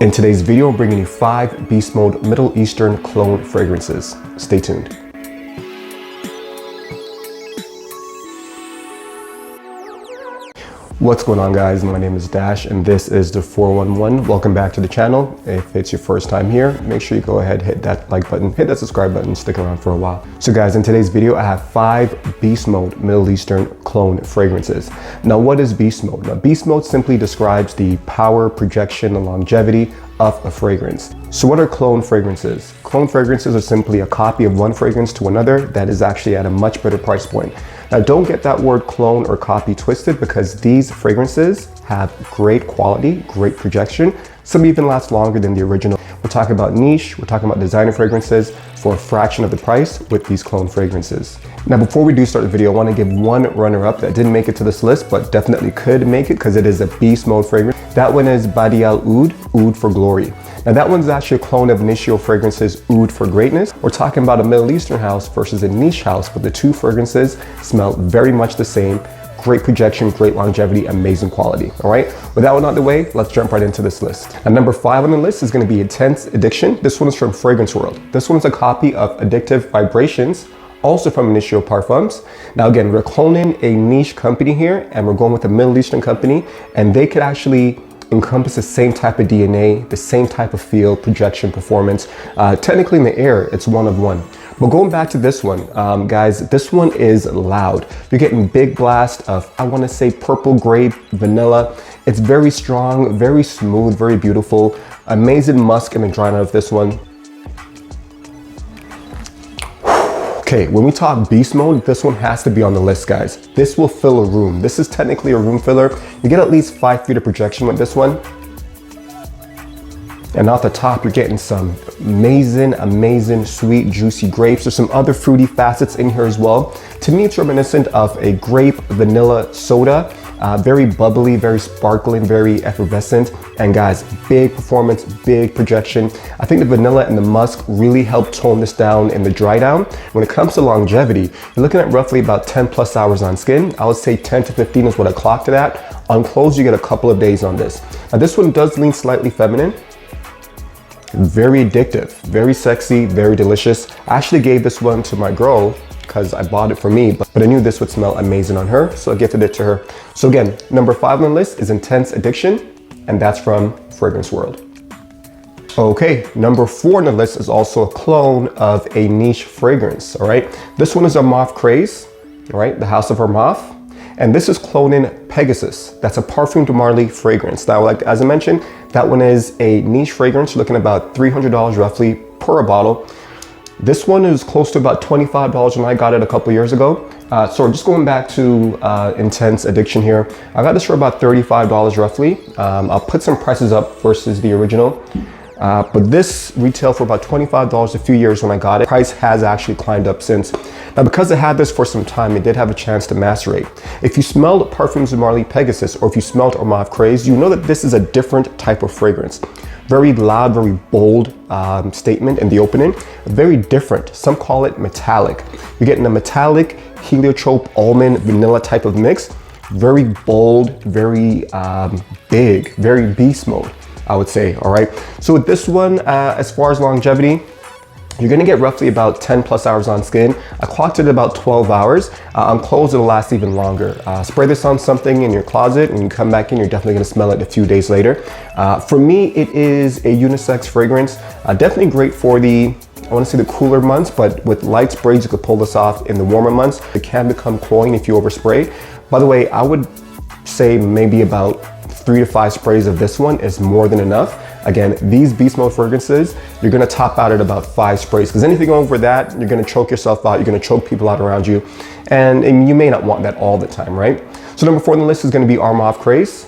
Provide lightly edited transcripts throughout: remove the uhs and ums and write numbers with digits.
In today's video, I'm bringing you 5 Beast Mode Middle Eastern clone fragrances. Stay tuned. What's going on, guys? My name is Dash and this is the 411. Welcome back to the channel. If it's your first time here, make sure you go ahead, hit that like button, hit that subscribe button, stick around for a while. So guys, in today's video, I have 5 Beast Mode Middle Eastern clone fragrances. Now, what is Beast Mode? Now, Beast Mode simply describes the power, projection, and longevity of a fragrance. So what are clone fragrances? Clone fragrances are simply a copy of one fragrance to another that is actually at a much better price point. Now, don't get that word clone or copy twisted, because these fragrances have great quality, great projection. Some even last longer than the original. We're talking about niche, we're talking about designer fragrances for a fraction of the price with these clone fragrances. Now, before we do start the video, I want to give one runner-up that didn't make it to this list, but definitely could make it because it is a Beast Mode fragrance. That one is Amir Al Oud, Oud for Glory. Now, that one's actually a clone of Initio Fragrance's Oud for Greatness. We're talking about a Middle Eastern house versus a niche house, but the two fragrances smell very much the same. Great projection, great longevity, amazing quality. All right, with that one out of the way, let's jump right into this list. And number 5 on the list is going to be Intense Addiction. This one is from Fragrance World. This one's a copy of Addictive Vibrations, also from Initio Parfums. Now again, we're cloning a niche company here, and we're going with a Middle Eastern company, and they could actually encompass the same type of DNA, the same type of feel, projection, performance. Technically in the air, it's one of one. But going back to this one, guys, this one is loud. You're getting big blast of, I want to say, purple grape, vanilla. It's very strong, very smooth, very beautiful. Amazing musk in the dry note of this one. Okay, when we talk Beast Mode, this one has to be on the list, guys. This will fill a room. This is technically a room filler. You get at least 5 feet of projection with this one. And off the top, you're getting some amazing, sweet, juicy grapes. There's some other fruity facets in here as well. To me, it's reminiscent of a grape vanilla soda. Very bubbly, very sparkling, very effervescent. And guys, big performance, big projection. I think the vanilla and the musk really help tone this down in the dry down. When it comes to longevity, you're looking at roughly about 10 plus hours on skin. I would say 10 to 15 is what I clocked it at. On clothes, you get a couple of days on this. Now, this one does lean slightly feminine. Very addictive, very sexy, very delicious. I actually gave this one to my girl because I bought it for me, but I knew this would smell amazing on her, so I gifted it to her. So again, number 5 on the list is Intense Addiction, and that's from Fragrance World. Okay, number 4 on the list is also a clone of a niche fragrance, all right? This one is Armaf Craze, all right? The House of Armaf. And this is cloning Pegasus. That's a Parfum de Marly fragrance. Now, like as I mentioned, that one is a niche fragrance. You're looking at about $300 roughly per bottle. This one is close to about $25 when I got it a couple years ago. So just going back to Intense Addiction here, I got this for about $35 roughly. I'll put some prices up versus the original. But this retailed for about $25 a few years when I got it. Price has actually climbed up since. Now, because I had this for some time, it did have a chance to macerate. If you smelled Parfums de Marly Pegasus, or if you smelled Armaf Craze, you know that this is a different type of fragrance. Very loud, very bold statement in the opening. Very different. Some call it metallic. You're getting a metallic heliotrope almond vanilla type of mix. Very bold, very big, very Beast Mode, I would say. All right, so with this one, as far as longevity, you're gonna get roughly about 10 plus hours on skin. I clocked it about 12 hours. On clothes, it'll last even longer. Spray this on something in your closet and you come back in, you're definitely gonna smell it a few days later. For me, it is a unisex fragrance. Definitely great for the, I wanna say the cooler months, but with light sprays, you could pull this off in the warmer months. It can become cloying if you overspray. By the way, I would say maybe about 3 to 5 sprays of this one is more than enough. Again, these Beast Mode fragrances, you're gonna top out at about 5 sprays, because anything over that, you're gonna choke yourself out, you're gonna choke people out around you, and you may not want that all the time, right? So number 4 on the list is gonna be Armaf Craze.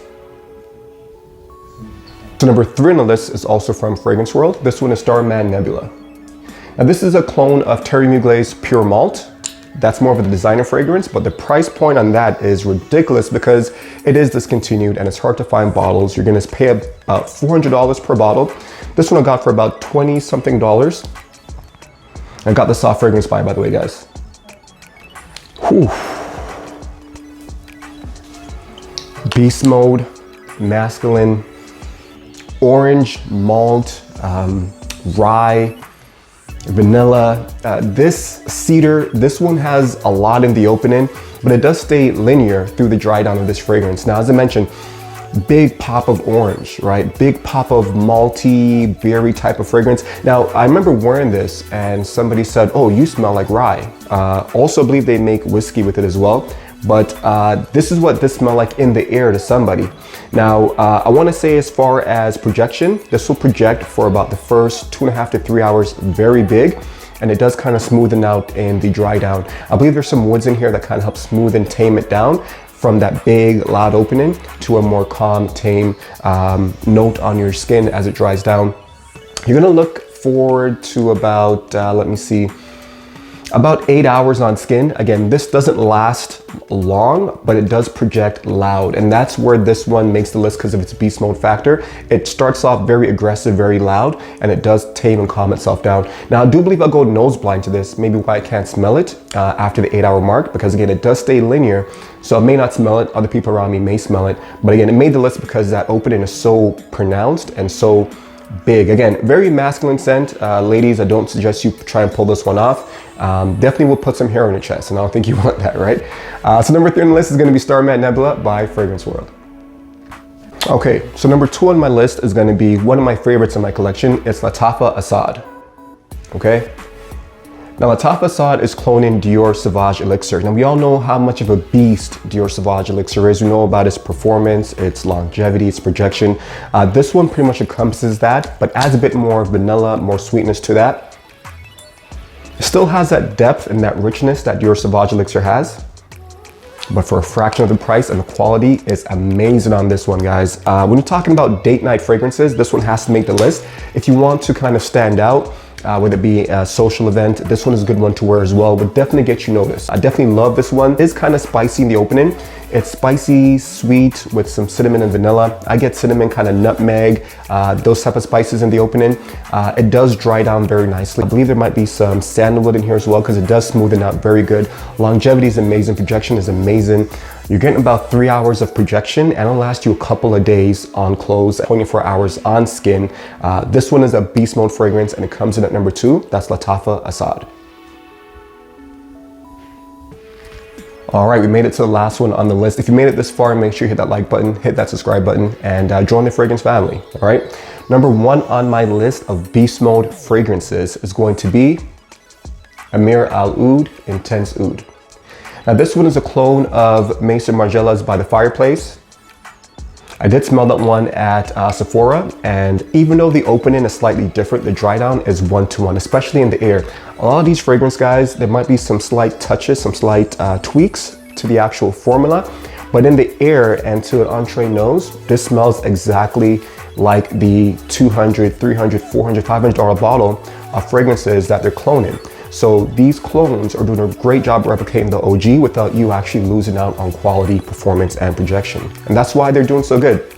So number 3 on the list is also from Fragrance World. This one is Starman Nebula. Now, this is a clone of Terry Mugler's Pure Malt. That's more of a designer fragrance, but the price point on that is ridiculous because it is discontinued and it's hard to find bottles. You're gonna pay about $400 per bottle. This one I got for about 20 something dollars. I got the soft fragrance by the way, guys. Whew. Beast Mode, masculine, orange, malt, rye, vanilla. This cedar, this one has a lot in the opening, but it does stay linear through the dry down of this fragrance. Now, as I mentioned, big pop of orange, right? Big pop of malty, berry type of fragrance. Now, I remember wearing this and somebody said, oh, you smell like rye. Also, I believe they make whiskey with it as well. But this is what this smelled like in the air to somebody. Now, I want to say as far as projection, this will project for about the first 2.5 to 3 hours, very big. And it does kind of smoothen out in the dry down. I believe there's some woods in here that kind of help smooth and tame it down from that big, loud opening to a more calm, tame note on your skin as it dries down. You're gonna look forward to about, let me see, about 8 hours on skin. Again, this doesn't last long, but it does project loud. And that's where this one makes the list because of its beast mode factor. It starts off very aggressive, very loud, and it does tame and calm itself down. Now, I do believe I'll go nose blind to this, maybe why I can't smell it after the 8-hour mark, because again, it does stay linear. So I may not smell it, other people around me may smell it. But again, it made the list because that opening is so pronounced and so big. Again, very masculine scent. Ladies, I don't suggest you try and pull this one off. Definitely will put some hair on your chest, and I don't think you want that, right? So number 3 on the list is going to be Starman Nebula by Fragrance World. Okay, so number 2 on my list is going to be one of my favorites in my collection. It's Lataffa Assad. Okay? Now, Lataffa Assad is cloning Dior Sauvage Elixir. Now, we all know how much of a beast Dior Sauvage Elixir is. We know about its performance, its longevity, its projection. This one pretty much encompasses that, but adds a bit more vanilla, more sweetness to that. It still has that depth and that richness that Dior Sauvage Elixir has, but for a fraction of the price, and the quality is amazing on this one, guys. When you're talking about date night fragrances, this one has to make the list. If you want to kind of stand out, whether it be a social event, this one is a good one to wear as well, but definitely get you noticed. I definitely love this one. It is kind of spicy in the opening. It's spicy, sweet with some cinnamon and vanilla. I get cinnamon, kind of nutmeg, those type of spices in the opening. It does dry down very nicely. I believe there might be some sandalwood in here as well because it does smoothen out very good. Longevity is amazing, projection is amazing. You're getting about 3 hours of projection and it'll last you a couple of days on clothes, 24 hours on skin. This one is a beast mode fragrance and it comes in at number 2. That's Lataffa Assad. All right, we made it to the last one on the list. If you made it this far, make sure you hit that like button, hit that subscribe button, and join the fragrance family, all right? Number 1 on my list of beast mode fragrances is going to be Amir Al Oud Intense Oud. Now, this one is a clone of Maison Margiela's By the Fireplace. I did smell that one at Sephora, and even though the opening is slightly different, the dry down is 1-to-1, especially in the air. A lot of these fragrance guys, there might be some slight touches, some slight tweaks to the actual formula, but in the air and to an entree nose, this smells exactly like the $200, $300, $400, $500 bottle of fragrances that they're cloning. So these clones are doing a great job replicating the OG without you actually losing out on quality, performance, and projection. And that's why they're doing so good.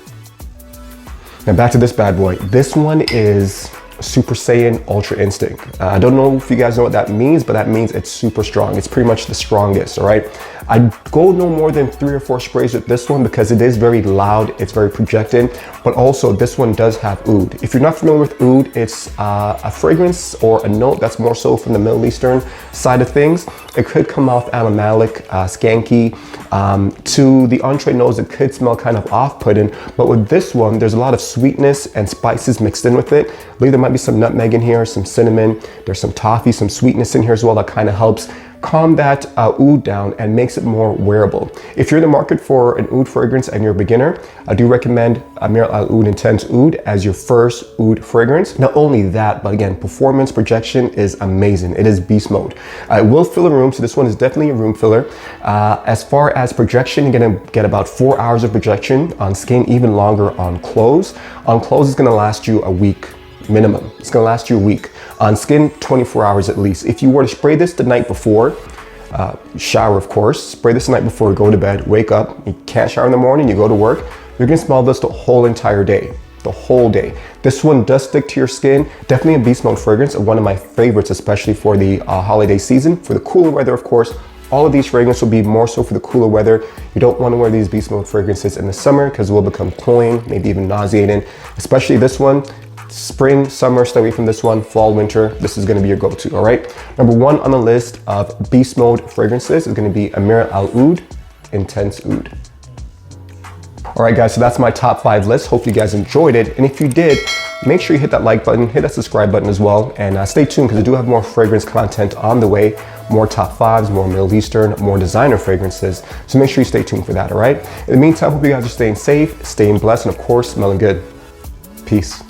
Now back to this bad boy. This one is Super Saiyan Ultra Instinct. I don't know if you guys know what that means, but that means it's super strong. It's pretty much the strongest, all right? I go no more than 3 or 4 sprays with this one because it is very loud, it's very projecting, but also this one does have oud. If you're not familiar with oud, it's a fragrance or a note that's more so from the Middle Eastern side of things. It could come off animalic, skanky. To the entree nose, it could smell kind of off-putting, but with this one, there's a lot of sweetness and spices mixed in with it. I believe there might be some nutmeg in here, some cinnamon, there's some toffee, some sweetness in here as well that kind of helps calm that oud down and makes it more wearable. If you're in the market for an oud fragrance and you're a beginner, I do recommend Amir Al Oud Intense Oud as your first oud fragrance. Not only that, but again, performance projection is amazing. It is beast mode. It will fill a room, so this one is definitely a room filler. As far as projection, you're gonna get about 4 hours of projection on skin, even longer on clothes. On clothes, it's gonna last you a week minimum. It's gonna last you a week. On skin, 24 hours at least. If you were to spray this the night before, shower of course, spray this the night before, go to bed, wake up, you can't shower in the morning, you go to work, you're gonna smell this the whole entire day, the whole day. This one does stick to your skin. Definitely a beast mode fragrance, and one of my favorites, especially for the holiday season. For the cooler weather, of course, all of these fragrances will be more so for the cooler weather. You don't want to wear these beast mode fragrances in the summer because it will become cloying, maybe even nauseating, especially this one. Spring, summer, stay away from this one. Fall, winter, this is going to be your go-to, all right? Number 1 on the list of beast mode fragrances is going to be Amir Al Oud, Intense Oud. All right, guys, so that's my top 5 list. Hope you guys enjoyed it. And if you did, make sure you hit that like button, hit that subscribe button as well. And stay tuned because I do have more fragrance content on the way, more top 5s, more Middle Eastern, more designer fragrances. So make sure you stay tuned for that, all right? In the meantime, hope you guys are staying safe, staying blessed, and of course, smelling good. Peace.